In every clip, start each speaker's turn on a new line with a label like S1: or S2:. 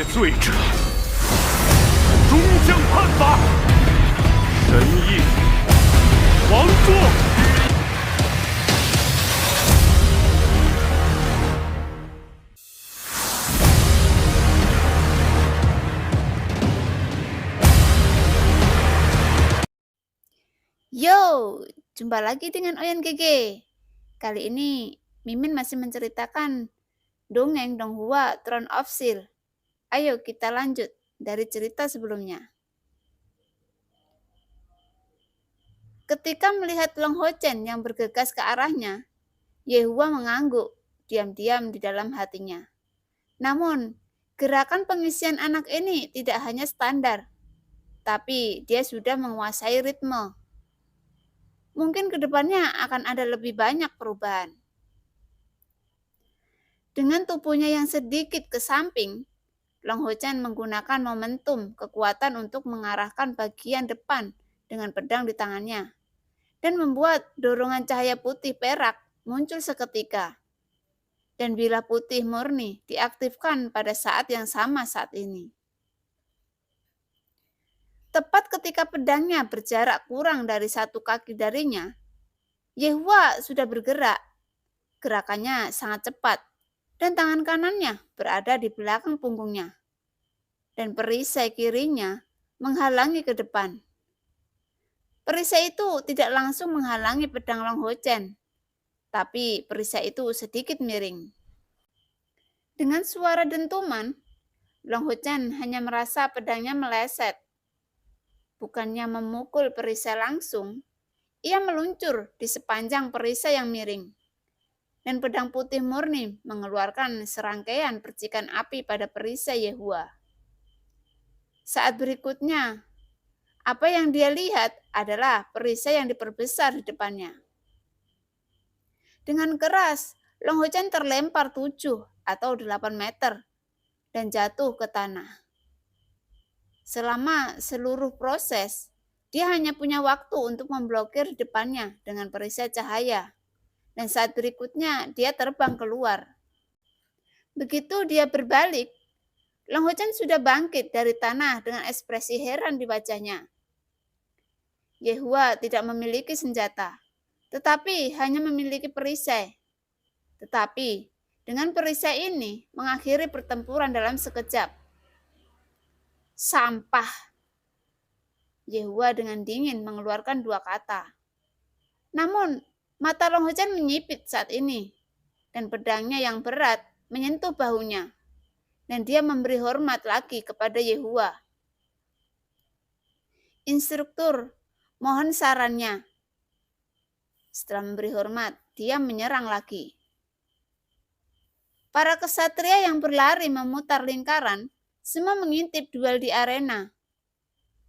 S1: 业罪者，终将判罚。神翼王座。
S2: Yo, jumpa lagi dengan Oyen Gege. Kali ini Mimin masih menceritakan dongeng Donghua Throne of Steel. Ayo kita lanjut dari cerita sebelumnya. Ketika melihat Long Hochen yang bergegas ke arahnya, Yehua mengangguk diam-diam di dalam hatinya. Namun, gerakan pengisian anak ini tidak hanya standar, tapi dia sudah menguasai ritme. Mungkin kedepannya akan ada lebih banyak perubahan. Dengan tubuhnya yang sedikit ke samping, Long Hochen menggunakan momentum kekuatan untuk mengarahkan bagian depan dengan pedang di tangannya dan membuat dorongan cahaya putih perak muncul seketika. Dan bila putih murni diaktifkan pada saat yang sama saat ini. Tepat ketika pedangnya berjarak kurang dari 1 kaki darinya, Yehua sudah bergerak. Gerakannya sangat cepat dan tangan kanannya berada di belakang punggungnya. Dan perisai kirinya menghalangi ke depan. Perisai itu tidak langsung menghalangi pedang Long Hochen, tapi perisai itu sedikit miring. Dengan suara dentuman, Long Hochen hanya merasa pedangnya meleset. Bukannya memukul perisai langsung, ia meluncur di sepanjang perisai yang miring. Dan pedang putih murni mengeluarkan serangkaian percikan api pada perisai Yehua. Saat berikutnya, apa yang dia lihat adalah perisai yang diperbesar di depannya. Dengan keras, Long Hochen terlempar 7 atau 8 meter dan jatuh ke tanah. Selama seluruh proses, dia hanya punya waktu untuk memblokir depannya dengan perisai cahaya. Dan saat berikutnya, dia terbang keluar. Begitu dia berbalik, Long Hochen sudah bangkit dari tanah dengan ekspresi heran di wajahnya. Yehua tidak memiliki senjata, tetapi hanya memiliki perisai. Tetapi dengan perisai ini mengakhiri pertempuran dalam sekejap. Sampah. Yehua dengan dingin mengeluarkan 2 kata. Namun, mata Long Hochen menyipit saat ini, dan pedangnya yang berat menyentuh bahunya, dan dia memberi hormat lagi kepada Yehua. Instruktur, mohon sarannya. Setelah memberi hormat, dia menyerang lagi. Para kesatria yang berlari memutar lingkaran, semua mengintip duel di arena.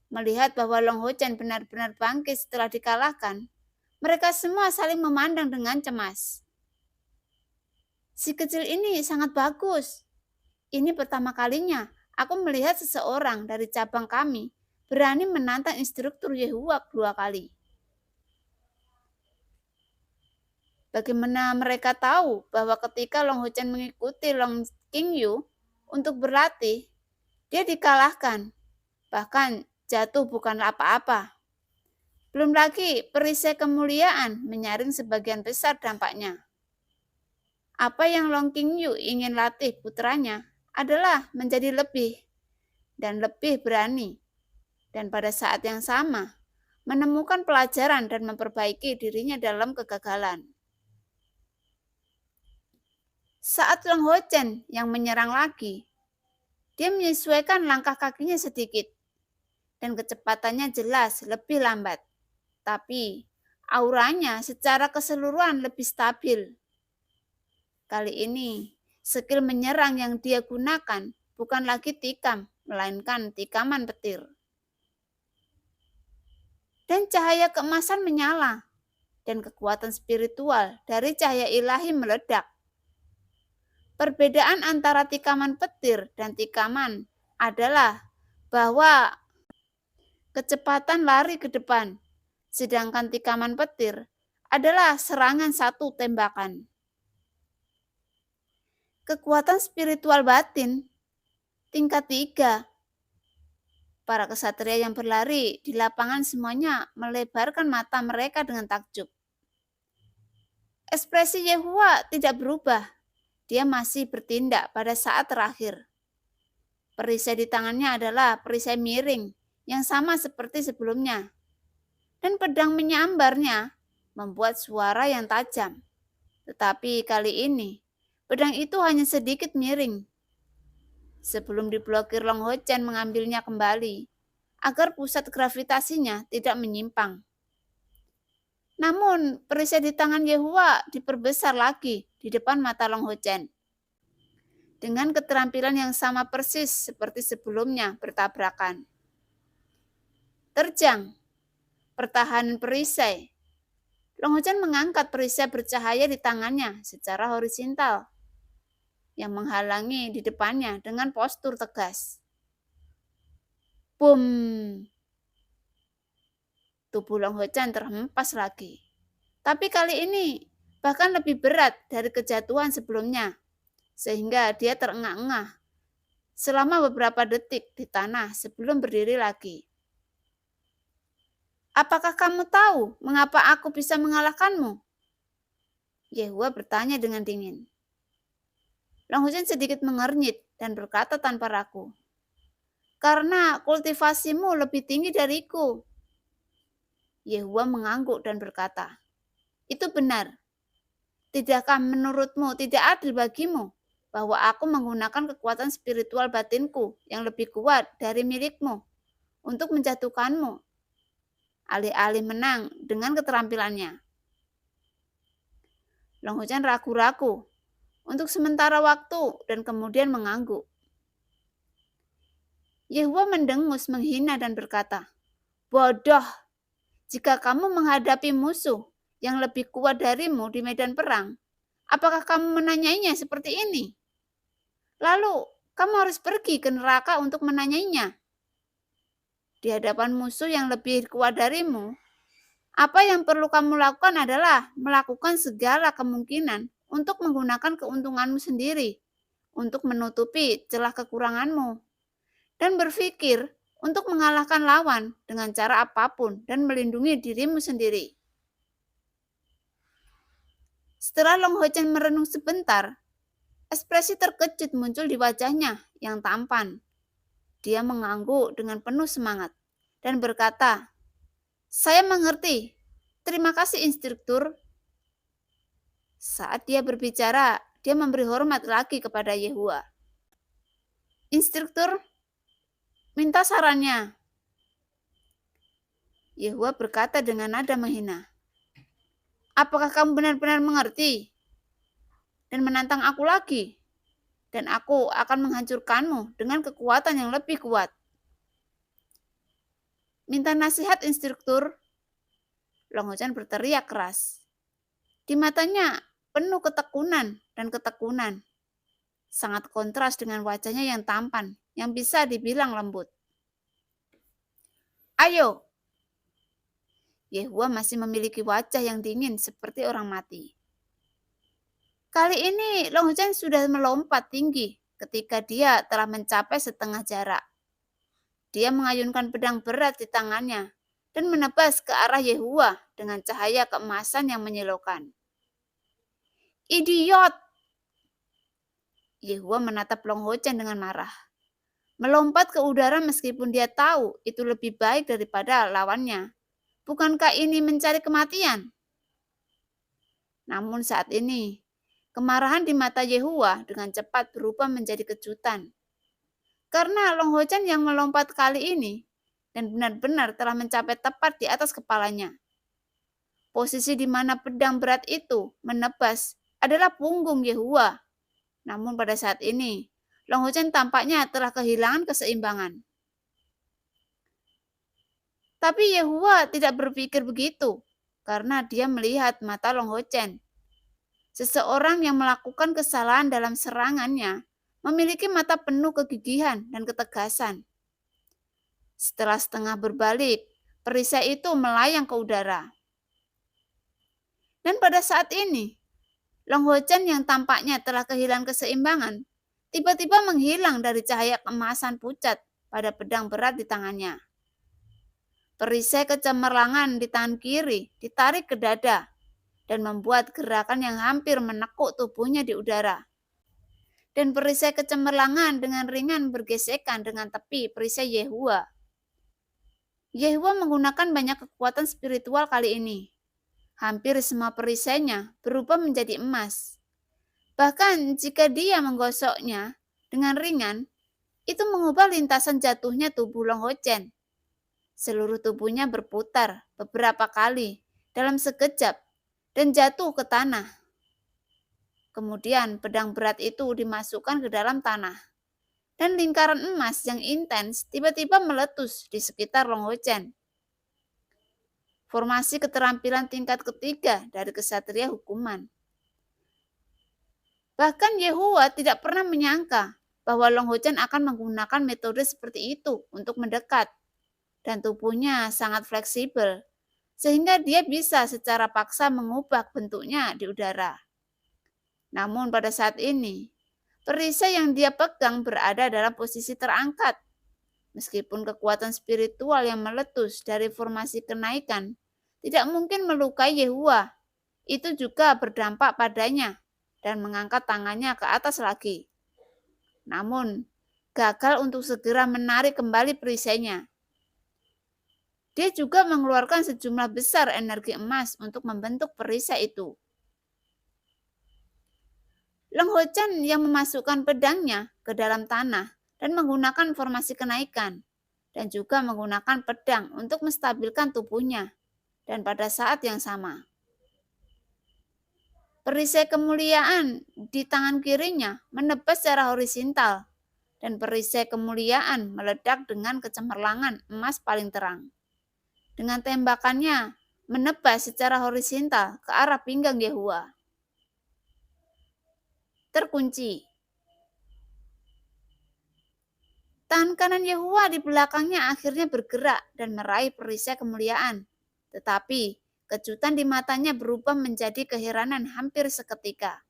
S2: Melihat bahwa Long Hochen benar-benar bangkit setelah dikalahkan, mereka semua saling memandang dengan cemas. Si kecil ini sangat bagus. Ini pertama kalinya aku melihat seseorang dari cabang kami berani menantang instruktur Yehua 2 kali. Bagaimana mereka tahu bahwa ketika Long Hochen mengikuti Long Qingyu untuk berlatih, dia dikalahkan, bahkan jatuh bukanlah apa-apa. Belum lagi perisai kemuliaan menyaring sebagian besar dampaknya. Apa yang Long Qingyu ingin latih putranya adalah menjadi lebih dan lebih berani, dan pada saat yang sama menemukan pelajaran dan memperbaiki dirinya dalam kegagalan. Saat Long Hochen yang menyerang lagi, dia menyesuaikan langkah kakinya sedikit, dan kecepatannya jelas lebih lambat. Tapi auranya secara keseluruhan lebih stabil. Kali ini, skill menyerang yang dia gunakan bukan lagi tikam, melainkan tikaman petir. Dan cahaya keemasan menyala, dan kekuatan spiritual dari cahaya ilahi meledak. Perbedaan antara tikaman petir dan tikaman adalah bahwa kecepatan lari ke depan, sedangkan tikaman petir adalah serangan satu tembakan. Kekuatan spiritual batin Tingkat 3. Para kesatria yang berlari di lapangan semuanya melebarkan mata mereka dengan takjub. Ekspresi Yehua tidak berubah. Dia masih bertindak pada saat terakhir. Perisai di tangannya adalah perisai miring yang sama seperti sebelumnya. Dan pedang menyambarnya membuat suara yang tajam. Tetapi kali ini, pedang itu hanya sedikit miring. Sebelum diblokir, Long Ho Chen mengambilnya kembali, agar pusat gravitasinya tidak menyimpang. Namun, perisai di tangan Yehua diperbesar lagi di depan mata Long Ho Chen. Dengan keterampilan yang sama persis seperti sebelumnya bertabrakan. Terjang, pertahanan perisai. Long Ho Chen mengangkat perisai bercahaya di tangannya secara horizontal yang menghalangi di depannya dengan postur tegas. Boom! Tubuh Long Ho Chen terhempas lagi. Tapi kali ini bahkan lebih berat dari kejatuhan sebelumnya, sehingga dia terengah-engah selama beberapa detik di tanah sebelum berdiri lagi. Apakah kamu tahu mengapa aku bisa mengalahkanmu? Yehua bertanya dengan dingin. Long Ho Chen sedikit mengernyit dan berkata tanpa ragu. Karena kultivasimu lebih tinggi dariku. Yehua mengangguk dan berkata, itu benar. Tidakkah menurutmu tidak adil bagimu bahwa aku menggunakan kekuatan spiritual batinku yang lebih kuat dari milikmu untuk menjatuhkanmu, alih-alih menang dengan keterampilannya? Long Ho Chen ragu-ragu untuk sementara waktu dan kemudian mengangguk. Yehua mendengus menghina dan berkata, bodoh, jika kamu menghadapi musuh yang lebih kuat darimu di medan perang, apakah kamu menanyainya seperti ini? Lalu, kamu harus pergi ke neraka untuk menanyainya. Di hadapan musuh yang lebih kuat darimu, apa yang perlu kamu lakukan adalah melakukan segala kemungkinan untuk menggunakan keuntunganmu sendiri, untuk menutupi celah kekuranganmu, dan berpikir untuk mengalahkan lawan dengan cara apapun dan melindungi dirimu sendiri. Setelah Long Ho Chen merenung sebentar, ekspresi terkejut muncul di wajahnya yang tampan. Dia mengangguk dengan penuh semangat dan berkata, saya mengerti. Terima kasih, instruktur. Saat dia berbicara, dia memberi hormat lagi kepada Yehua. Instruktur, minta sarannya. Yehua berkata dengan nada menghina. Apakah kamu benar-benar mengerti dan menantang aku lagi? Dan aku akan menghancurkanmu dengan kekuatan yang lebih kuat. Minta nasihat, instruktur. Long Ho Chen berteriak keras. Di matanya penuh ketekunan dan ketekunan. Sangat kontras dengan wajahnya yang tampan, yang bisa dibilang lembut. Ayo. Yehua masih memiliki wajah yang dingin seperti orang mati. Kali ini Long Ho Chen sudah melompat tinggi ketika dia telah mencapai setengah jarak. Dia mengayunkan pedang berat di tangannya dan menebas ke arah Yehua dengan cahaya keemasan yang menyilaukan. Idiot! Yehua menatap Long Ho Chen dengan marah. Melompat ke udara meskipun dia tahu itu lebih baik daripada lawannya. Bukankah ini mencari kematian? Namun saat ini, kemarahan di mata Yehua dengan cepat berubah menjadi kejutan. Karena Long Ho Chen yang melompat kali ini dan benar-benar telah mencapai tepat di atas kepalanya. Posisi di mana pedang berat itu menebas adalah punggung Yehua. Namun pada saat ini, Long Ho Chen tampaknya telah kehilangan keseimbangan. Tapi Yehua tidak berpikir begitu, karena dia melihat mata Long Ho Chen. Seseorang yang melakukan kesalahan dalam serangannya memiliki mata penuh kegigihan dan ketegasan. Setelah setengah berbalik, perisai itu melayang ke udara. Dan pada saat ini, Long Ho Chen yang tampaknya telah kehilangan keseimbangan, tiba-tiba menghilang dari cahaya keemasan pucat pada pedang berat di tangannya. Perisai kecemerlangan di tangan kiri ditarik ke dada dan membuat gerakan yang hampir menekuk tubuhnya di udara. Dan perisai kecemerlangan dengan ringan bergesekan dengan tepi perisai Yehua. Yehua menggunakan banyak kekuatan spiritual kali ini. Hampir semua perisainya berubah menjadi emas. Bahkan jika dia menggosoknya dengan ringan, itu mengubah lintasan jatuhnya tubuh Long Ho Chen. Seluruh tubuhnya berputar beberapa kali dalam sekejap dan jatuh ke tanah. Kemudian pedang berat itu dimasukkan ke dalam tanah. Dan lingkaran emas yang intens tiba-tiba meletus di sekitar Long Ho Chen. Formasi keterampilan tingkat ketiga dari kesatria hukuman. Bahkan Yehua tidak pernah menyangka bahwa Long Ho Chen akan menggunakan metode seperti itu untuk mendekat. Dan tubuhnya sangat fleksibel, sehingga dia bisa secara paksa mengubah bentuknya di udara. Namun pada saat ini, perisai yang dia pegang berada dalam posisi terangkat. Meskipun kekuatan spiritual yang meletus dari formasi kenaikan tidak mungkin melukai Yehua, itu juga berdampak padanya dan mengangkat tangannya ke atas lagi. Namun, gagal untuk segera menarik kembali perisainya. Dia juga mengeluarkan sejumlah besar energi emas untuk membentuk perisai itu. Long Ho Chen yang memasukkan pedangnya ke dalam tanah dan menggunakan formasi kenaikan, dan juga menggunakan pedang untuk menstabilkan tubuhnya, dan pada saat yang sama. Perisai kemuliaan di tangan kirinya menebas secara horizontal, dan perisai kemuliaan meledak dengan kecemerlangan emas paling terang. Dengan tembakannya menebas secara horizontal ke arah pinggang Yehua. Terkunci. Tangan kanan Yehua di belakangnya akhirnya bergerak dan meraih perisai kemuliaan. Tetapi kejutan di matanya berubah menjadi keheranan hampir seketika.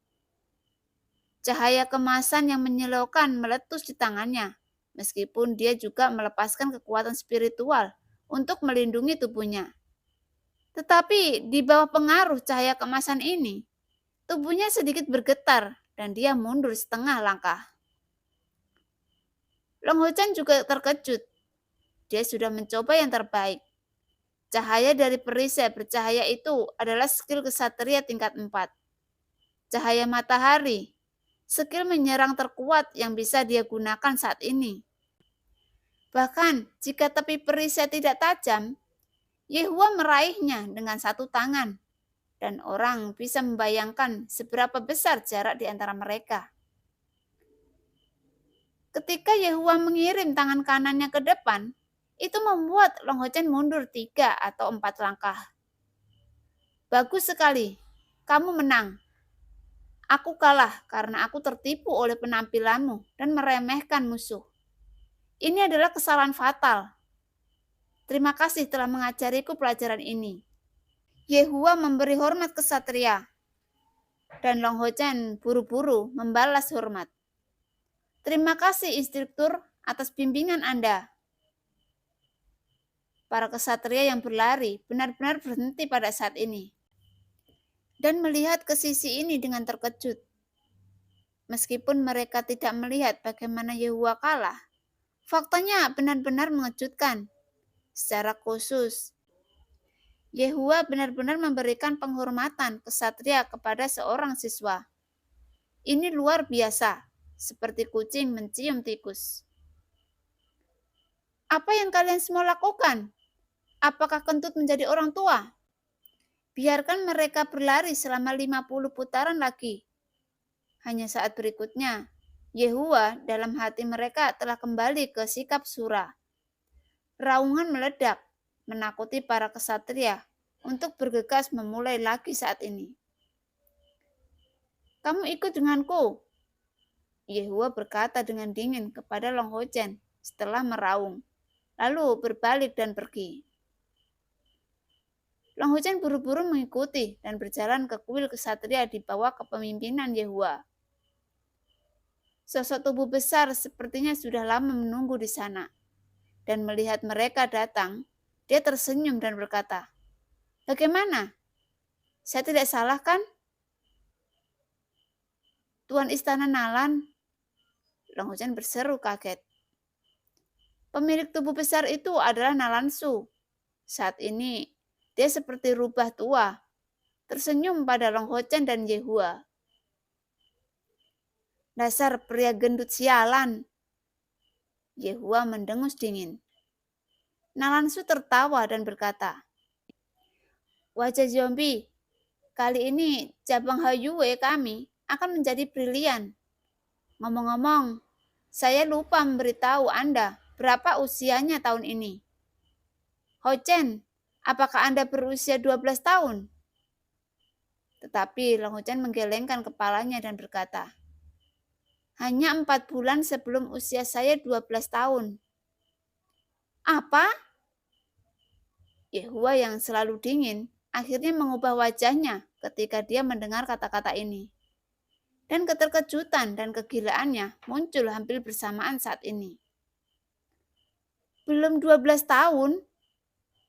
S2: Cahaya kemasan yang menyilaukan meletus di tangannya, meskipun dia juga melepaskan kekuatan spiritual untuk melindungi tubuhnya. Tetapi di bawah pengaruh cahaya kemasan ini, tubuhnya sedikit bergetar dan dia mundur setengah langkah. Long Ho Chen juga terkejut. Dia sudah mencoba yang terbaik. Cahaya dari perisai bercahaya itu adalah skill kesatria tingkat 4. Cahaya matahari, skill menyerang terkuat yang bisa dia gunakan saat ini. Bahkan jika tepi perisai tidak tajam, Yehua meraihnya dengan satu tangan, dan orang bisa membayangkan seberapa besar jarak di antara mereka. Ketika Yehua mengirim tangan kanannya ke depan, itu membuat Long Ho Chen mundur 3 atau 4 langkah. Bagus sekali, kamu menang. Aku kalah karena aku tertipu oleh penampilanmu dan meremehkan musuh. Ini adalah kesalahan fatal. Terima kasih telah mengajariku pelajaran ini. Yehua memberi hormat kesatria, dan Long Ho Chen buru-buru membalas hormat. Terima kasih instruktur atas bimbingan Anda. Para kesatria yang berlari benar-benar berhenti pada saat ini dan melihat ke sisi ini dengan terkejut. Meskipun mereka tidak melihat bagaimana Yehua kalah, faktanya benar-benar mengejutkan. Secara khusus, Yehua benar-benar memberikan penghormatan kesatria kepada seorang siswa. Ini luar biasa, seperti kucing mencium tikus. Apa yang kalian semua lakukan? Apakah kentut menjadi orang tua? Biarkan mereka berlari selama 50 putaran lagi. Hanya saat berikutnya, Yehua dalam hati mereka telah kembali ke sikap surah. Raungan meledak, menakuti para kesatria untuk bergegas memulai lagi saat ini. Kamu ikut denganku, Yehua berkata dengan dingin kepada Long Ho Chen setelah meraung, lalu berbalik dan pergi. Long Ho Chen buru-buru mengikuti dan berjalan ke kuil kesatria di bawah kepemimpinan Yehua. Sosok tubuh besar sepertinya sudah lama menunggu di sana. Dan melihat mereka datang, dia tersenyum dan berkata, "Bagaimana? Saya tidak salah kan, Tuan Istana Nalan?" Long Hujan berseru kaget. Pemilik tubuh besar itu adalah Nalansu. Saat ini, dia seperti rubah tua, tersenyum pada Long Hujan dan Yehua. "Dasar pria gendut sialan," Yehua mendengus dingin. Nalansu tertawa dan berkata, "Wajah zombie, kali ini cabang Hayue kami akan menjadi brilian. Ngomong-ngomong, saya lupa memberitahu Anda berapa usianya tahun ini. Hochen, apakah Anda berusia 12 tahun?" Tetapi Long Hujan menggelengkan kepalanya dan berkata, "Hanya 4 bulan sebelum usia saya 12 tahun." "Apa?" Yehua yang selalu dingin akhirnya mengubah wajahnya ketika dia mendengar kata-kata ini. Dan keterkejutan dan kegilaannya muncul hampir bersamaan saat ini. "Belum 12 tahun?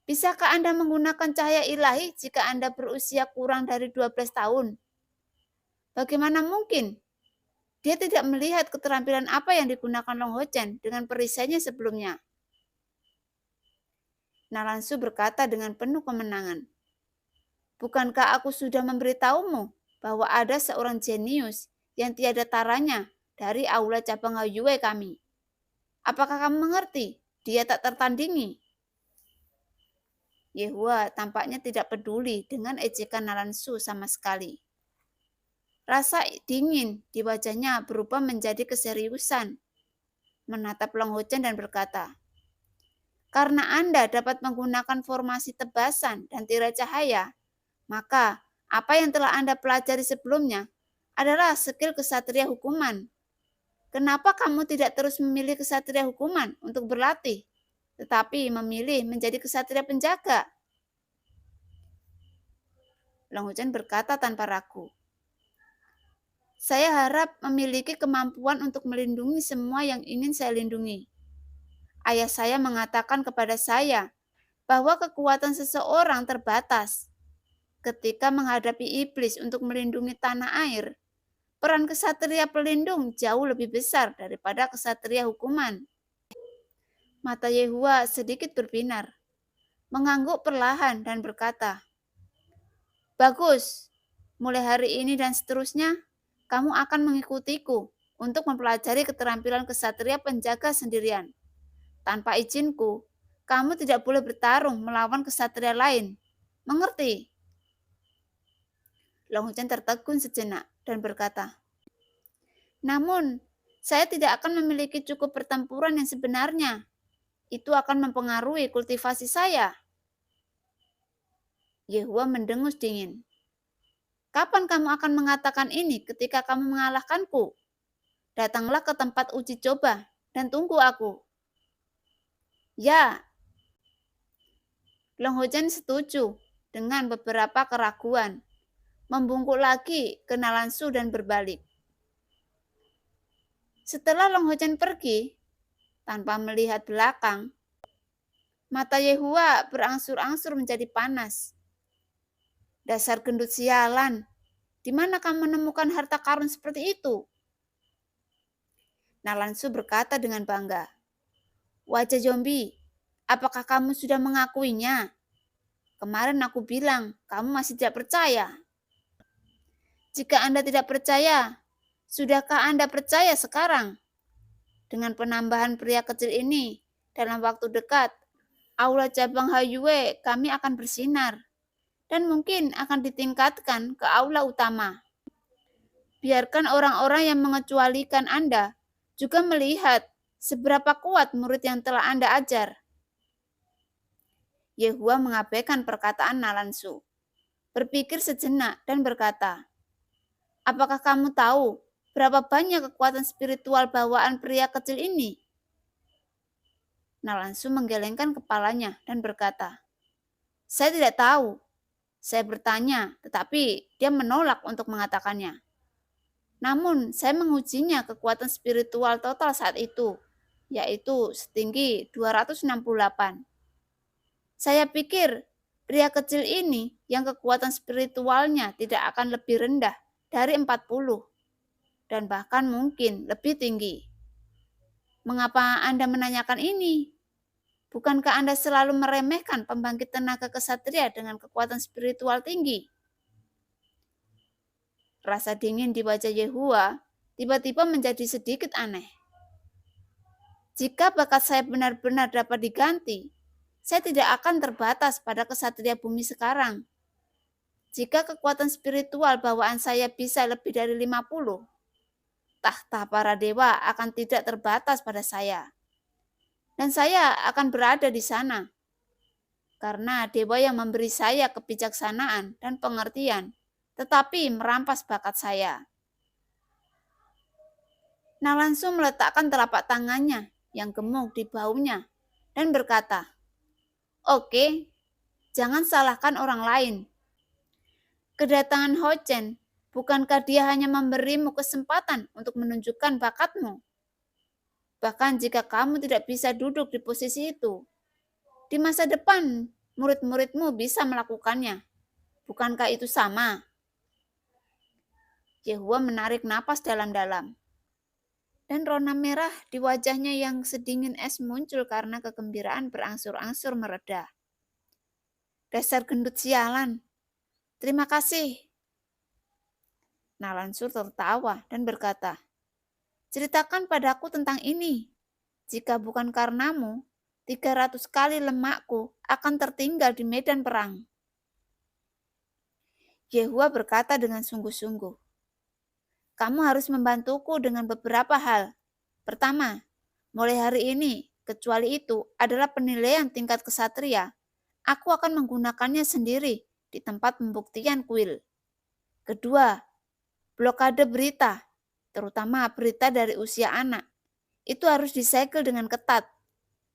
S2: Bisakah Anda menggunakan cahaya ilahi jika Anda berusia kurang dari 12 tahun? Bagaimana mungkin dia tidak melihat keterampilan apa yang digunakan Long Hochen dengan perisainya sebelumnya?" Nalansu berkata dengan penuh kemenangan, "Bukankah aku sudah memberitahumu bahwa ada seorang jenius yang tiada taranya dari aula cabang Hayue kami? Apakah kamu mengerti? Dia tak tertandingi." Yehua tampaknya tidak peduli dengan ejekan Nalansu sama sekali. Rasa dingin di wajahnya berubah menjadi keseriusan, menatap Long Hujan dan berkata, "Karena Anda dapat menggunakan formasi tebasan dan tirai cahaya, maka apa yang telah Anda pelajari sebelumnya adalah skill kesatria hukuman. Kenapa kamu tidak terus memilih kesatria hukuman untuk berlatih, tetapi memilih menjadi kesatria penjaga?" Long Hujan berkata tanpa ragu, "Saya harap memiliki kemampuan untuk melindungi semua yang ingin saya lindungi. Ayah saya mengatakan kepada saya bahwa kekuatan seseorang terbatas. Ketika menghadapi iblis untuk melindungi tanah air, peran kesatria pelindung jauh lebih besar daripada kesatria hukuman." Mata Yehua sedikit berbinar, mengangguk perlahan dan berkata, "Bagus, mulai hari ini dan seterusnya, kamu akan mengikutiku untuk mempelajari keterampilan kesatria penjaga sendirian. Tanpa izinku, kamu tidak boleh bertarung melawan kesatria lain. Mengerti?" Long Hujan tertegun sejenak dan berkata, "Namun, saya tidak akan memiliki cukup pertempuran yang sebenarnya. Itu akan mempengaruhi kultivasi saya." Yehua mendengus dingin. "Kapan kamu akan mengatakan ini ketika kamu mengalahkanku? Datanglah ke tempat uji coba dan tunggu aku." "Ya." Long Hujan setuju dengan beberapa keraguan, membungkuk lagi ke Nalansu dan berbalik. Setelah Long Hujan pergi, tanpa melihat belakang, mata Yehua berangsur-angsur menjadi panas. "Dasar gendut sialan, di mana kamu menemukan harta karun seperti itu?" Nalansu berkata dengan bangga, "Wajah zombie, apakah kamu sudah mengakuinya? Kemarin aku bilang kamu masih tidak percaya. Jika Anda tidak percaya, sudahkah Anda percaya sekarang? Dengan penambahan pria kecil ini, dalam waktu dekat, aula cabang Hayue kami akan bersinar dan mungkin akan ditingkatkan ke aula utama. Biarkan orang-orang yang mengecualikan Anda juga melihat seberapa kuat murid yang telah Anda ajar." Yehua mengabaikan perkataan Nalansu, berpikir sejenak dan berkata, "Apakah kamu tahu berapa banyak kekuatan spiritual bawaan pria kecil ini?" Nalansu menggelengkan kepalanya dan berkata, "Saya tidak tahu. Saya bertanya, tetapi dia menolak untuk mengatakannya." Namun, saya mengujinya kekuatan spiritual total saat itu, yaitu setinggi 268. Saya pikir pria kecil ini yang kekuatan spiritualnya tidak akan lebih rendah dari 40 dan bahkan mungkin lebih tinggi. Mengapa Anda menanyakan ini? Bukankah Anda selalu meremehkan pembangkit tenaga kesatria dengan kekuatan spiritual tinggi? Rasa dingin di wajah Yehua tiba-tiba menjadi sedikit aneh. Jika bakat saya benar-benar dapat diganti, saya tidak akan terbatas pada kesatria bumi sekarang. Jika kekuatan spiritual bawaan saya bisa lebih dari 50, tahta para dewa akan tidak terbatas pada saya. Dan saya akan berada di sana. Karena dewa yang memberi saya kebijaksanaan dan pengertian, tetapi merampas bakat saya. Nalansu meletakkan telapak tangannya yang gemuk di bahunya dan berkata, "Oke, jangan salahkan orang lain. Kedatangan Ho-Chen, bukankah dia hanya memberimu kesempatan untuk menunjukkan bakatmu? Bahkan jika kamu tidak bisa duduk di posisi itu, di masa depan murid-muridmu bisa melakukannya. Bukankah itu sama?" Yehua menarik napas dalam-dalam. Dan rona merah di wajahnya yang sedingin es muncul karena kegembiraan berangsur-angsur mereda. "Dasar gendut sialan. Terima kasih." Nalansur tertawa dan berkata, "Ceritakan padaku tentang ini. Jika bukan karenamu, 300 kali lemakku akan tertinggal di medan perang." Yehua berkata dengan sungguh-sungguh, "Kamu harus membantuku dengan beberapa hal. Pertama, mulai hari ini, kecuali itu adalah penilaian tingkat kesatria, aku akan menggunakannya sendiri di tempat pembuktian kuil. Kedua, blokade berita, terutama berita dari usia anak, itu harus disegel dengan ketat.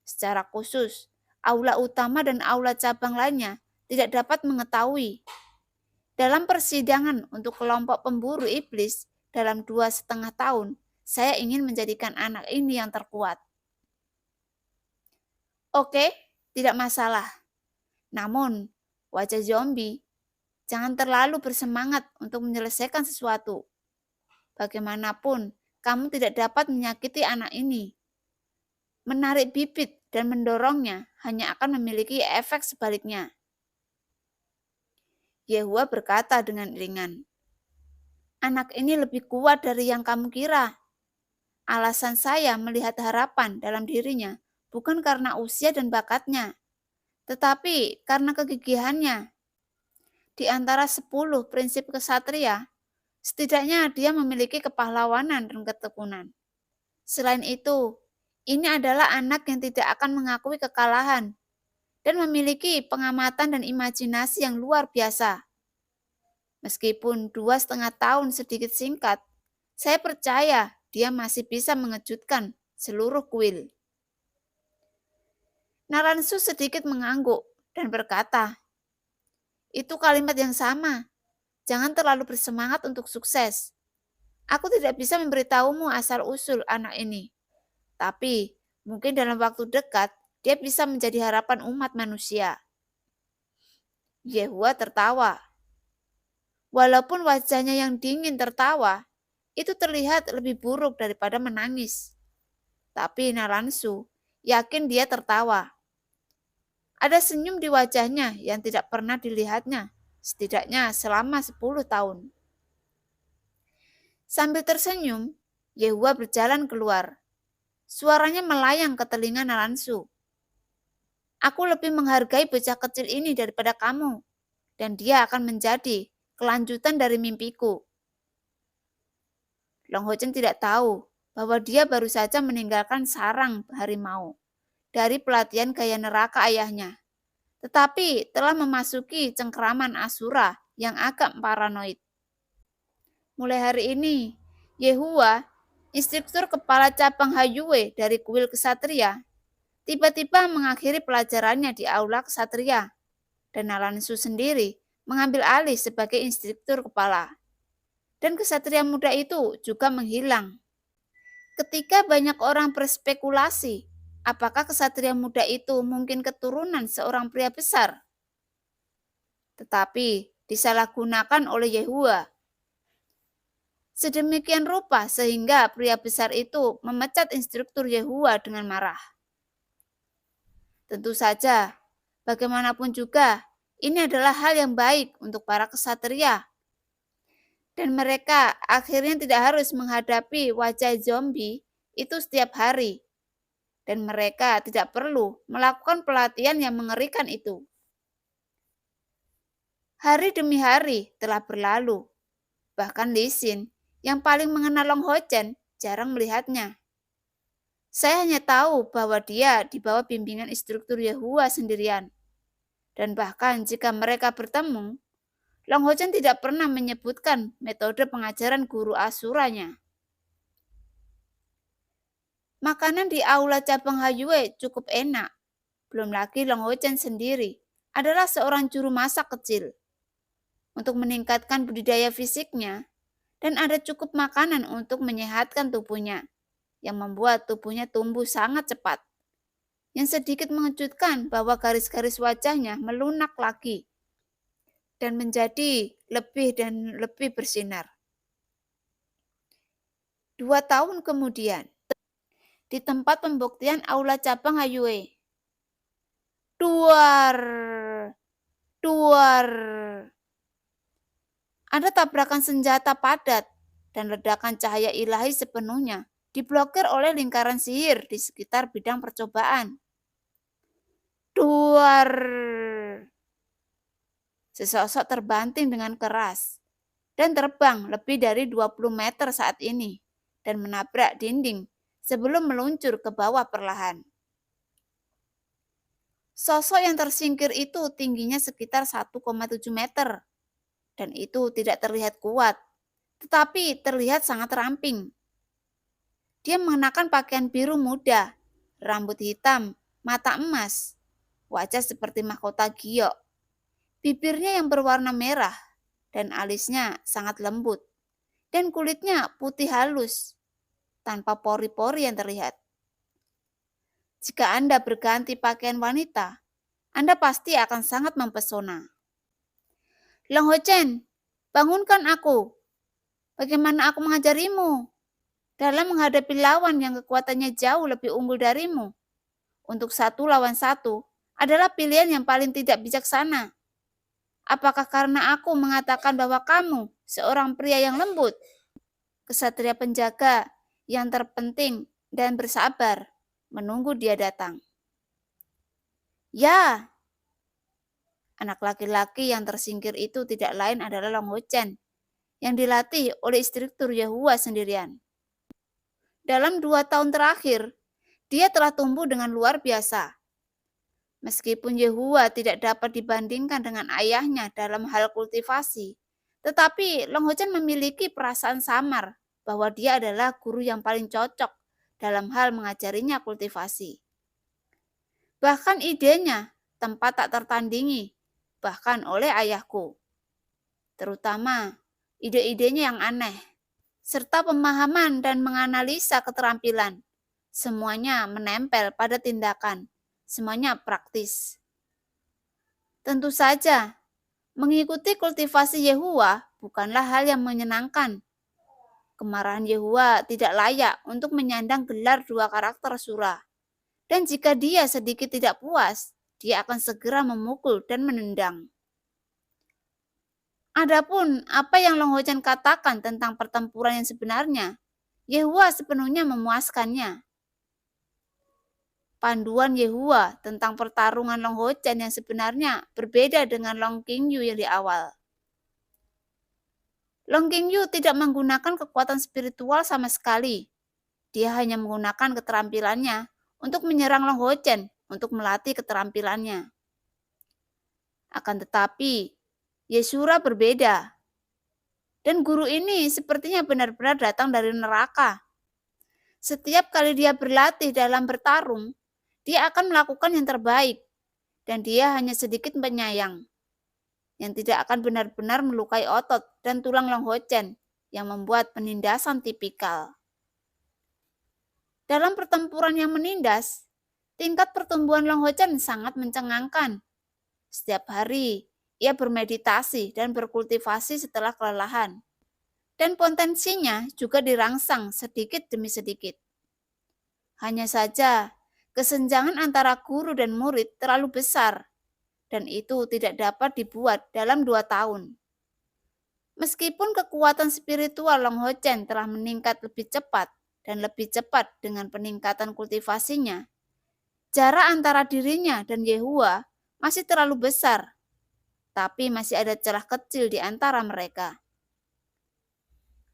S2: Secara khusus, aula utama dan aula cabang lainnya tidak dapat mengetahui. Dalam persidangan untuk kelompok pemburu iblis dalam 2,5 tahun, saya ingin menjadikan anak ini yang terkuat." "Oke, tidak masalah. Namun, wajah zombie, jangan terlalu bersemangat untuk menyelesaikan sesuatu. Bagaimanapun, kamu tidak dapat menyakiti anak ini. Menarik bibit dan mendorongnya hanya akan memiliki efek sebaliknya." Yehua berkata dengan ringan, "Anak ini lebih kuat dari yang kamu kira. Alasan saya melihat harapan dalam dirinya bukan karena usia dan bakatnya, tetapi karena kegigihannya. Di antara 10 prinsip kesatria, setidaknya dia memiliki kepahlawanan dan ketekunan. Selain itu, ini adalah anak yang tidak akan mengakui kekalahan dan memiliki pengamatan dan imajinasi yang luar biasa. Meskipun 2,5 tahun sedikit singkat, saya percaya dia masih bisa mengejutkan seluruh kuil." Naransu sedikit mengangguk dan berkata, "Itu kalimat yang sama. Jangan terlalu bersemangat untuk sukses. Aku tidak bisa memberitahumu asal-usul anak ini. Tapi mungkin dalam waktu dekat, dia bisa menjadi harapan umat manusia." Yehua tertawa. Walaupun wajahnya yang dingin tertawa, itu terlihat lebih buruk daripada menangis. Tapi Naransu yakin dia tertawa. Ada senyum di wajahnya yang tidak pernah dilihatnya, setidaknya selama 10 tahun. Sambil tersenyum, Yehua berjalan keluar. Suaranya melayang ke telinga Naransu. "Aku lebih menghargai bocah kecil ini daripada kamu, dan dia akan menjadi kelanjutan dari mimpiku." Long Ho-Chen tidak tahu bahwa dia baru saja meninggalkan sarang harimau dari pelatihan gaya neraka ayahnya, tetapi telah memasuki cengkeraman Asura yang agak paranoid. Mulai hari ini, Yehua, instruktur kepala cabang Hayue dari kuil kesatria, tiba-tiba mengakhiri pelajarannya di aula kesatria, dan Nalansu sendiri mengambil alih sebagai instruktur kepala. Dan kesatria muda itu juga menghilang. Ketika banyak orang berspekulasi, apakah kesatria muda itu mungkin keturunan seorang pria besar? Tetapi disalahgunakan oleh Yehua. Sedemikian rupa sehingga pria besar itu memecat instruktur Yehua dengan marah. Tentu saja, bagaimanapun juga, ini adalah hal yang baik untuk para kesatria. Dan mereka akhirnya tidak harus menghadapi wajah zombie itu setiap hari. Dan mereka tidak perlu melakukan pelatihan yang mengerikan itu. Hari demi hari telah berlalu. Bahkan Li Xin, yang paling mengenal Long Ho Chen, jarang melihatnya. Saya hanya tahu bahwa dia di bawah bimbingan instruktur Yehua sendirian. Dan bahkan jika mereka bertemu, Long Ho Chen tidak pernah menyebutkan metode pengajaran guru asuranya. Makanan di aula cabang Hayue cukup enak. Belum lagi Long Ho Chen sendiri adalah seorang juru masak kecil. Untuk meningkatkan budidaya fisiknya, dan ada cukup makanan untuk menyehatkan tubuhnya, yang membuat tubuhnya tumbuh sangat cepat. Yang sedikit mengejutkan bahwa garis-garis wajahnya melunak lagi dan menjadi lebih dan lebih bersinar. 2 tahun kemudian, di tempat pembuktian aula cabang Hayue, duar, duar. Ada tabrakan senjata padat dan ledakan cahaya ilahi sepenuhnya diblokir oleh lingkaran sihir di sekitar bidang percobaan. Duar. Sesosok terbanting dengan keras dan terbang lebih dari 20 meter saat ini dan menabrak dinding sebelum meluncur ke bawah perlahan. Sosok yang tersingkir itu tingginya sekitar 1,7 meter. Dan itu tidak terlihat kuat, tetapi terlihat sangat ramping. Dia mengenakan pakaian biru muda, rambut hitam, mata emas, wajah seperti mahkota giok, bibirnya yang berwarna merah, dan alisnya sangat lembut, dan kulitnya putih halus, tanpa pori-pori yang terlihat. Jika Anda berganti pakaian wanita, Anda pasti akan sangat mempesona. Long Ho Chen, bangunkan aku. Bagaimana aku mengajarimu dalam menghadapi lawan yang kekuatannya jauh lebih unggul darimu? Untuk 1 lawan 1 adalah pilihan yang paling tidak bijaksana. Apakah karena aku mengatakan bahwa kamu seorang pria yang lembut, kesatria penjaga yang terpenting dan bersabar menunggu dia datang? Ya. Anak laki-laki yang tersingkir itu tidak lain adalah Long Ho Chen, yang dilatih oleh instruktur Yehua sendirian. Dalam 2 tahun terakhir, dia telah tumbuh dengan luar biasa. Meskipun Yehua tidak dapat dibandingkan dengan ayahnya dalam hal kultivasi, tetapi Long Ho Chen memiliki perasaan samar bahwa dia adalah guru yang paling cocok dalam hal mengajarinya kultivasi. Bahkan idenya tempat tak tertandingi, bahkan oleh ayahku. Terutama ide-idenya yang aneh, serta pemahaman dan menganalisa keterampilan. Semuanya menempel pada tindakan, semuanya praktis. Tentu saja, mengikuti kultivasi Yehua bukanlah hal yang menyenangkan. Kemarahan Yehua tidak layak untuk menyandang gelar 2 karakter surah. Dan jika dia sedikit tidak puas, dia akan segera memukul dan menendang. Adapun apa yang Long Ho Chen katakan tentang pertempuran yang sebenarnya, Yehua sepenuhnya memuaskannya. Panduan Yehua tentang pertarungan Long Ho Chen yang sebenarnya berbeda dengan Long Qingyu yang di awal. Long Qingyu tidak menggunakan kekuatan spiritual sama sekali. Dia hanya menggunakan keterampilannya untuk menyerang Long Ho Chen untuk melatih keterampilannya. Akan tetapi, Yeshura berbeda. Dan guru ini sepertinya benar-benar datang dari neraka. Setiap kali dia berlatih dalam bertarung, dia akan melakukan yang terbaik. Dan dia hanya sedikit penyayang, yang tidak akan benar-benar melukai otot dan tulang Long Ho Chen yang membuat penindasan tipikal. Dalam pertempuran yang menindas, tingkat pertumbuhan Long Ho Chen sangat mencengangkan. Setiap hari, ia bermeditasi dan berkultivasi setelah kelelahan. Dan potensinya juga dirangsang sedikit demi sedikit. Hanya saja, kesenjangan antara guru dan murid terlalu besar, dan itu tidak dapat dibuat dalam 2 tahun. Meskipun kekuatan spiritual Long Ho Chen telah meningkat lebih cepat dan lebih cepat dengan peningkatan kultivasinya, jarak antara dirinya dan Yehua masih terlalu besar, tapi masih ada celah kecil di antara mereka.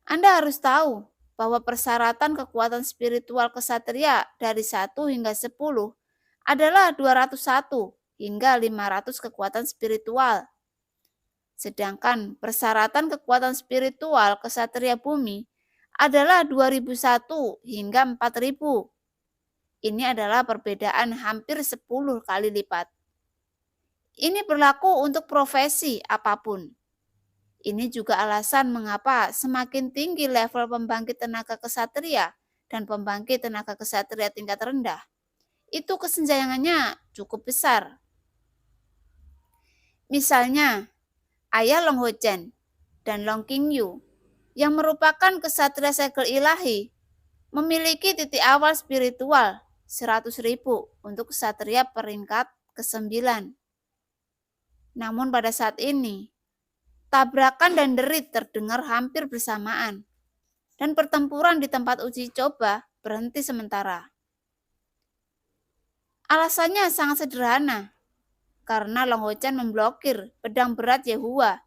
S2: Anda harus tahu bahwa persyaratan kekuatan spiritual kesatria dari 1 hingga 10 adalah 201 hingga 500 kekuatan spiritual. Sedangkan persyaratan kekuatan spiritual kesatria bumi adalah 2001 hingga 4000. Ini adalah perbedaan hampir 10 kali lipat. Ini berlaku untuk profesi apapun. Ini juga alasan mengapa semakin tinggi level pembangkit tenaga kesatria dan pembangkit tenaga kesatria tingkat rendah, itu kesenjangannya cukup besar. Misalnya, ayah Long Ho Chen dan Long King Yu yang merupakan kesatria segel ilahi memiliki titik awal spiritual 100.000 untuk kesatria peringkat ke-9. Namun pada saat ini, tabrakan dan derit terdengar hampir bersamaan, dan pertempuran di tempat uji coba berhenti sementara. Alasannya sangat sederhana, karena Long Ho Chen memblokir pedang berat Yehua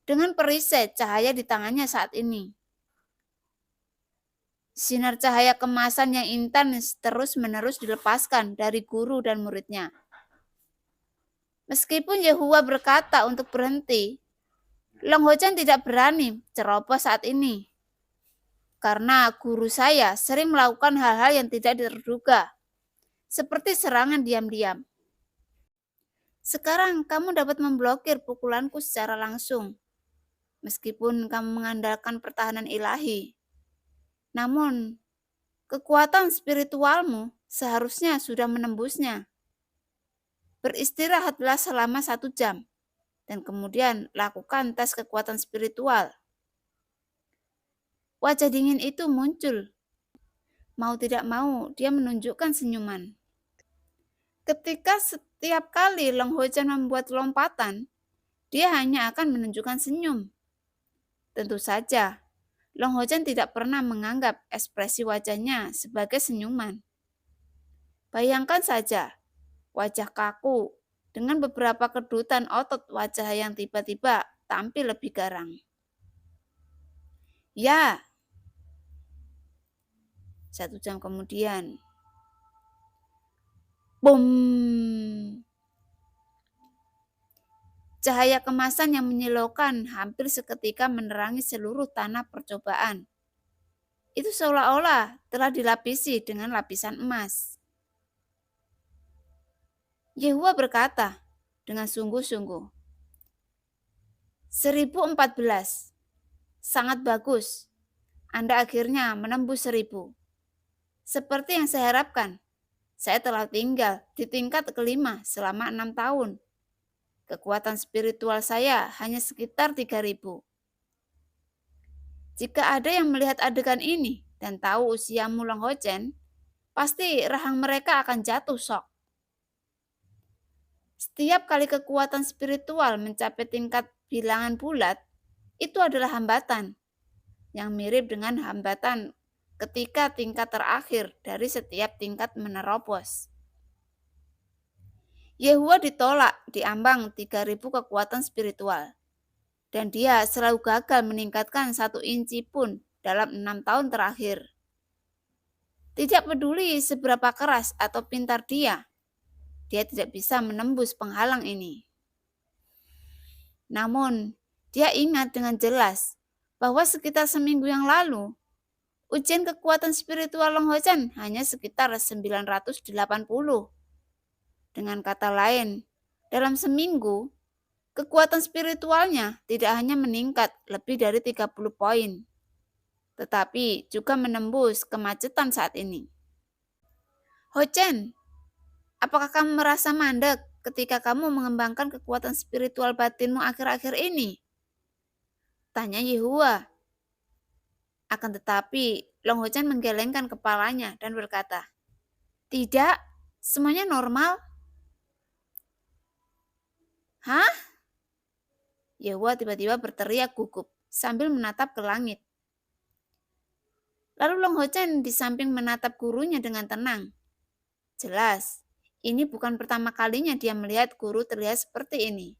S2: dengan perisai cahaya di tangannya saat ini. Sinar cahaya kemasan yang intens terus-menerus dilepaskan dari guru dan muridnya. Meskipun Yehua berkata untuk berhenti, Long Ho Chen tidak berani ceroboh saat ini. Karena guru saya sering melakukan hal-hal yang tidak terduga, seperti serangan diam-diam. Sekarang kamu dapat memblokir pukulanku secara langsung, meskipun kamu mengandalkan pertahanan ilahi. Namun, kekuatan spiritualmu seharusnya sudah menembusnya. Beristirahatlah selama 1 jam, dan kemudian lakukan tes kekuatan spiritual. Wajah dingin itu muncul. Mau tidak mau, dia menunjukkan senyuman. Ketika setiap kali Long Ho Chen membuat lompatan, dia hanya akan menunjukkan senyum. Tentu saja, Long Ho Chen tidak pernah menganggap ekspresi wajahnya sebagai senyuman. Bayangkan saja, wajah kaku dengan beberapa kedutan otot wajah yang tiba-tiba tampil lebih garang. Ya, 1 jam kemudian. Boom! Cahaya kemasan yang menyilaukan hampir seketika menerangi seluruh tanah percobaan. Itu seolah-olah telah dilapisi dengan lapisan emas. Yehua berkata dengan sungguh-sungguh, 1014, sangat bagus. Anda akhirnya menembus 1000. Seperti yang saya harapkan, saya telah tinggal di tingkat ke-5 selama 6 tahun. Kekuatan spiritual saya hanya sekitar 3000. Jika ada yang melihat adegan ini dan tahu usiamu Long Ho Chen, pasti rahang mereka akan jatuh shock. Setiap kali kekuatan spiritual mencapai tingkat bilangan bulat, itu adalah hambatan, yang mirip dengan hambatan ketika tingkat terakhir dari setiap tingkat menerobos. Yehua ditolak di ambang 3000 kekuatan spiritual, dan dia selalu gagal meningkatkan 1 inci pun dalam 6 tahun terakhir. Tidak peduli seberapa keras atau pintar dia tidak bisa menembus penghalang ini. Namun, dia ingat dengan jelas bahwa sekitar seminggu yang lalu, ujian kekuatan spiritual Long Ho Chen hanya sekitar 980. Dengan kata lain, dalam seminggu, kekuatan spiritualnya tidak hanya meningkat lebih dari 30 poin, tetapi juga menembus kemacetan saat ini. Ho-Chen, apakah kamu merasa mandek ketika kamu mengembangkan kekuatan spiritual batinmu akhir-akhir ini? Tanya Yehua. Akan tetapi, Long Ho-Chen menggelengkan kepalanya dan berkata, "Tidak, semuanya normal." Hah? Yehua tiba-tiba berteriak gugup sambil menatap ke langit. Lalu Long Ho-Chen di samping menatap gurunya dengan tenang. Jelas, ini bukan pertama kalinya dia melihat guru terlihat seperti ini.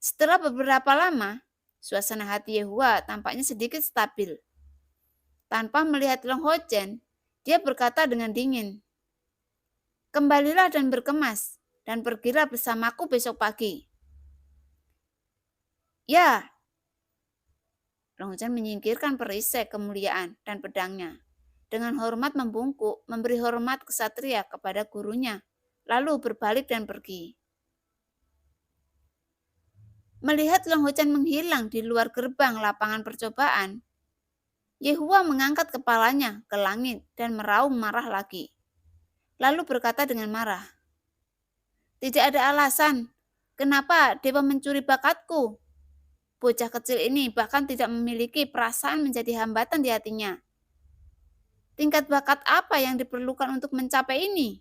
S2: Setelah beberapa lama, suasana hati Yehua tampaknya sedikit stabil. Tanpa melihat Long Ho-Chen, dia berkata dengan dingin, "Kembalilah dan berkemas, dan pergilah bersamaku besok pagi." Ya, Long Ho-Chen menyingkirkan perisai kemuliaan dan pedangnya. Dengan hormat membungkuk, memberi hormat kesatria kepada gurunya, lalu berbalik dan pergi. Melihat Long Ho-Chen menghilang di luar gerbang lapangan percobaan, Yehua mengangkat kepalanya ke langit dan meraung marah lagi. Lalu berkata dengan marah, "Tidak ada alasan kenapa Dewa mencuri bakatku. Bocah kecil ini bahkan tidak memiliki perasaan menjadi hambatan di hatinya. Tingkat bakat apa yang diperlukan untuk mencapai ini?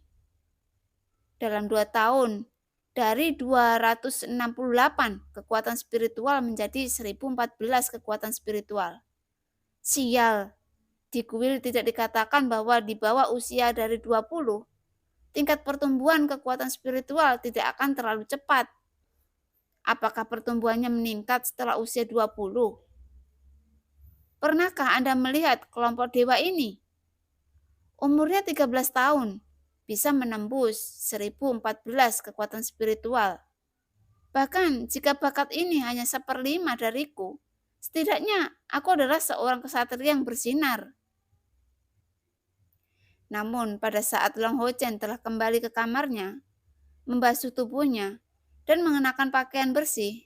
S2: Dalam 2 tahun, dari 268 kekuatan spiritual menjadi 1014 kekuatan spiritual. Sial, di kuil tidak dikatakan bahwa di bawah usia dari 20, tingkat pertumbuhan kekuatan spiritual tidak akan terlalu cepat. Apakah pertumbuhannya meningkat setelah usia 20? Pernahkah Anda melihat kelompok dewa ini? Umurnya 13 tahun, bisa menembus 1014 kekuatan spiritual. Bahkan jika bakat ini hanya 1/5 dariku, setidaknya aku adalah seorang kesatria yang bersinar. Namun pada saat Long Ho-Chen telah kembali ke kamarnya, membasuh tubuhnya, dan mengenakan pakaian bersih,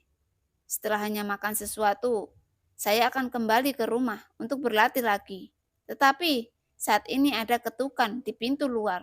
S2: setelah hanya makan sesuatu, saya akan kembali ke rumah untuk berlatih lagi. Tetapi saat ini ada ketukan di pintu luar.